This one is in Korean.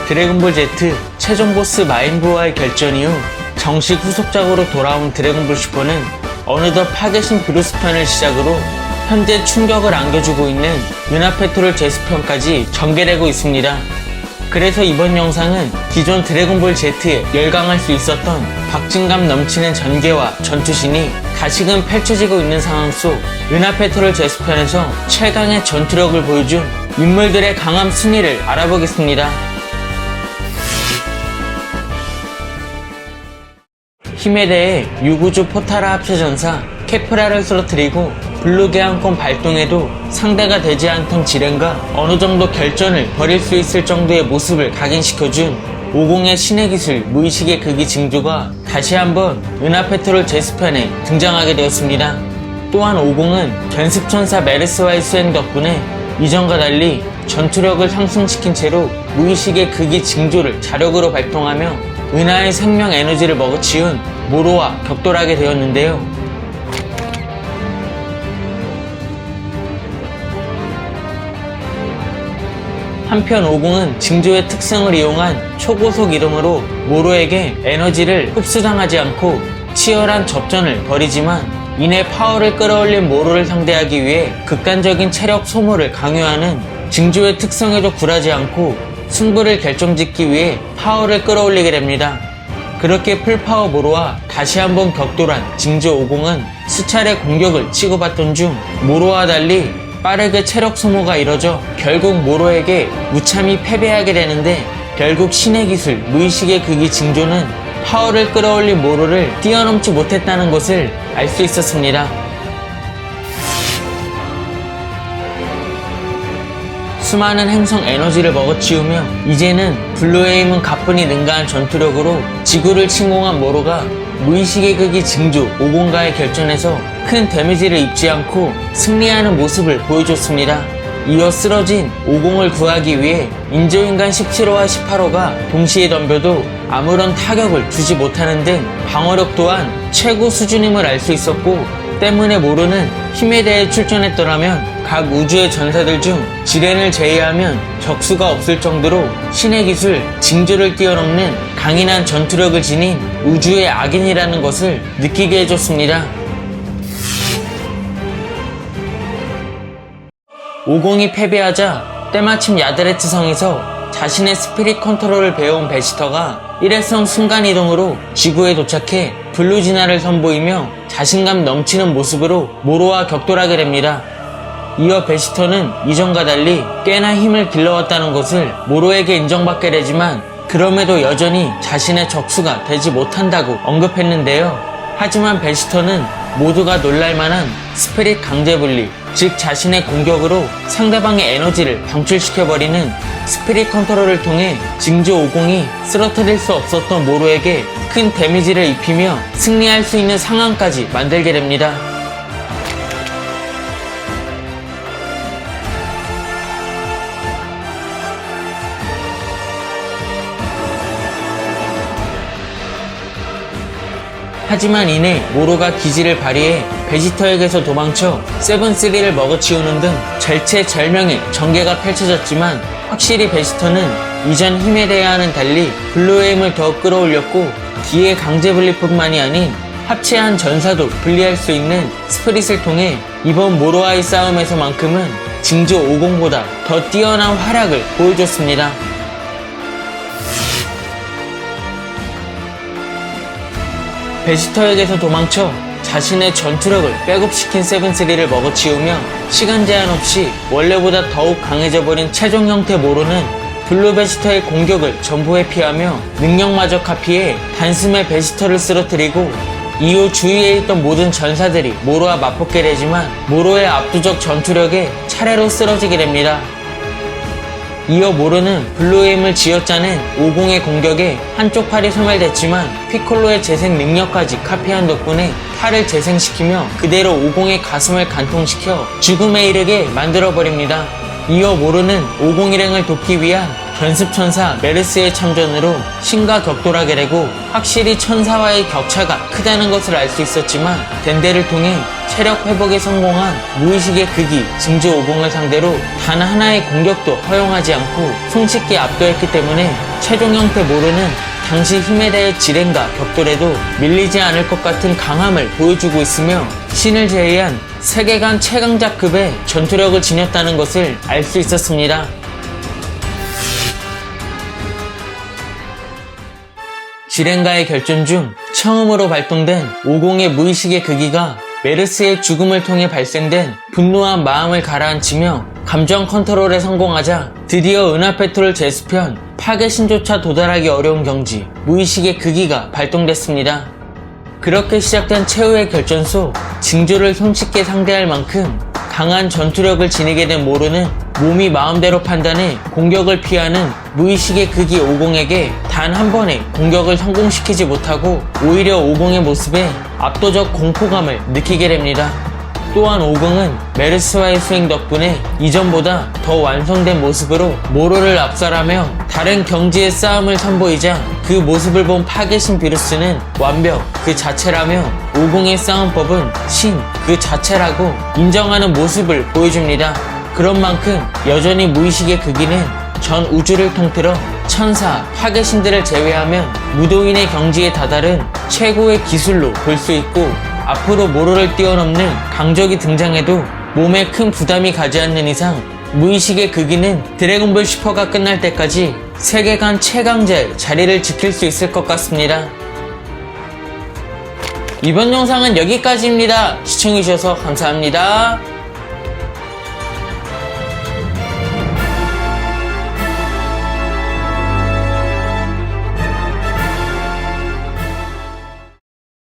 드래곤볼 Z 최종 보스 마인부와의 결전 이후 정식 후속작으로 돌아온 드래곤볼 슈퍼는 어느덧 파괴신 브루스 편을 시작으로 현재 충격을 안겨주고 있는 은하페트롤 제스편까지 전개되고 있습니다. 그래서 이번 영상은 기존 드래곤볼 Z에 열광할 수 있었던 박진감 넘치는 전개와 전투신이 다시금 펼쳐지고 있는 상황 속 은하페트롤 제스편에서 최강의 전투력을 보여준 인물들의 강함 순위를 알아보겠습니다. 힘에 대해 유구조 포타라 합체전사 케프라를 쓰러뜨리고 블루계한권 발동에도 상대가 되지 않던 지렌과 어느정도 결전을 벌일 수 있을 정도의 모습을 각인시켜준 50의 신의 기술 무의식의 극이 징조가 다시 한번 은하페트롤 제스편에 등장하게 되었습니다. 또한 50은 견습천사 메르스와의 수행 덕분에 이전과 달리 전투력을 상승시킨 채로 무의식의 극이 징조를 자력으로 발동하며 은하의 생명 에너지를 먹어치운 모로와 격돌하게 되었는데요. 한편 50은 징조의 특성을 이용한 초고속 이동으로 모로에게 에너지를 흡수당하지 않고 치열한 접전을 벌이지만 이내 파워를 끌어올린 모로를 상대하기 위해 극단적인 체력 소모를 강요하는 징조의 특성에도 굴하지 않고 승부를 결정짓기 위해 파워를 끌어올리게 됩니다. 그렇게 풀파워 모로와 다시 한번 격돌한 징조 50은 수차례 공격을 치고받던 중 모로와 달리 빠르게 체력 소모가 이뤄져 결국 모로에게 무참히 패배하게 되는데, 결국 신의 기술 무의식의 극이 징조는 파워를 끌어올린 모로를 뛰어넘지 못했다는 것을 알 수 있었습니다. 수많은 행성 에너지를 먹어치우며 이제는 블루에임은 가뿐히 능가한 전투력으로 지구를 침공한 모로가 무의식의 극이 징조 50과의 결전에서 큰 데미지를 입지 않고 승리하는 모습을 보여줬습니다. 이어 쓰러진 50을 구하기 위해 인조인간 17호와 18호가 동시에 덤벼도 아무런 타격을 주지 못하는 등 방어력 또한 최고 수준임을 알 수 있었고, 때문에 모로는 힘에 대해 출전했더라면 각 우주의 전사들 중 지렌을 제외하면 적수가 없을 정도로 신의 기술 징조를 뛰어넘는 강인한 전투력을 지닌 우주의 악인이라는 것을 느끼게 해줬습니다. 50이 패배하자 때마침 야드레트 성에서 자신의 스피릿 컨트롤을 배워온 베지터가 일회성 순간이동으로 지구에 도착해 블루 진화를 선보이며 자신감 넘치는 모습으로 모로와 격돌하게 됩니다. 이어 베지터는 이전과 달리 꽤나 힘을 길러왔다는 것을 모로에게 인정받게 되지만 그럼에도 여전히 자신의 적수가 되지 못한다고 언급했는데요. 하지만 베지터는 모두가 놀랄만한 스피릿 강제분리, 즉 자신의 공격으로 상대방의 에너지를 방출시켜버리는 스피릿 컨트롤을 통해 징조 50이 쓰러뜨릴 수 없었던 모로에게 큰 데미지를 입히며 승리할 수 있는 상황까지 만들게 됩니다. 하지만 이내 모로가 기지를 발휘해 베지터에게서 도망쳐 세븐3를 먹어치우는 등 절체절명의 전개가 펼쳐졌지만, 확실히 베지터는 이전 힘에 대해와는 달리 블루에임을 더욱 끌어올렸고, 기의 강제분리뿐만이 아닌 합체한 전사도 분리할 수 있는 스프릿을 통해 이번 모로와의 싸움에서만큼은 징조 50보다 더 뛰어난 활약을 보여줬습니다. 베지터에게서 도망쳐 자신의 전투력을 백업시킨 세븐3를 먹어치우며 시간 제한 없이 원래보다 더욱 강해져버린 최종 형태 모로는 블루 베지터의 공격을 전부 회피하며 능력마저 카피해 단숨에 베지터를 쓰러뜨리고, 이후 주위에 있던 모든 전사들이 모로와 맞붙게 되지만 모로의 압도적 전투력에 차례로 쓰러지게 됩니다. 이어 모로는 블루에임을 쥐어짜낸 50의 공격에 한쪽 팔이 소멸됐지만 피콜로의 재생 능력까지 카피한 덕분에 팔을 재생시키며 그대로 50의 가슴을 간통시켜 죽음에 이르게 만들어버립니다. 이어 모로는 50 일행을 돕기 위한 견습천사 메르스의 참전으로 신과 격돌하게 되고 확실히 천사와의 격차가 크다는 것을 알 수 있었지만 덴데를 통해 체력 회복에 성공한 무의식의 극이 징조 50을 상대로 단 하나의 공격도 허용하지 않고 손쉽게 압도했기 때문에 최종 형태 모로는 당시 힘에 대해 지렌과 격돌에도 밀리지 않을 것 같은 강함을 보여주고 있으며 신을 제외한 세계관 최강자급의 전투력을 지녔다는 것을 알 수 있었습니다. 지렌과의 결전 중 처음으로 발동된 50의 무의식의 극기가 메르스의 죽음을 통해 발생된 분노한 마음을 가라앉히며 감정 컨트롤에 성공하자 드디어 은하페토를 제습현 파괴신조차 도달하기 어려운 경지 무의식의 극기가 발동됐습니다. 그렇게 시작된 최후의 결전 속 징조를 손쉽게 상대할 만큼 강한 전투력을 지니게 된 모르는 몸이 마음대로 판단해 공격을 피하는 무의식의 극이 50에게 단 한 번의 공격을 성공시키지 못하고 오히려 50의 모습에 압도적 공포감을 느끼게 됩니다. 또한 50은 메르스와의 수행 덕분에 이전보다 더 완성된 모습으로 모로를 압살하며 다른 경지의 싸움을 선보이자 그 모습을 본 파괴신 비루스는 완벽 그 자체라며 50의 싸움법은 신 그 자체라고 인정하는 모습을 보여줍니다. 그런 만큼 여전히 무의식의 극기는 전 우주를 통틀어 천사, 파괴신들을 제외하면 무도인의 경지에 다다른 최고의 기술로 볼 수 있고 앞으로 모로를 뛰어넘는 강적이 등장해도 몸에 큰 부담이 가지 않는 이상 무의식의 극기는 드래곤볼 슈퍼가 끝날 때까지 세계관 최강자의 자리를 지킬 수 있을 것 같습니다. 이번 영상은 여기까지입니다. 시청해주셔서 감사합니다.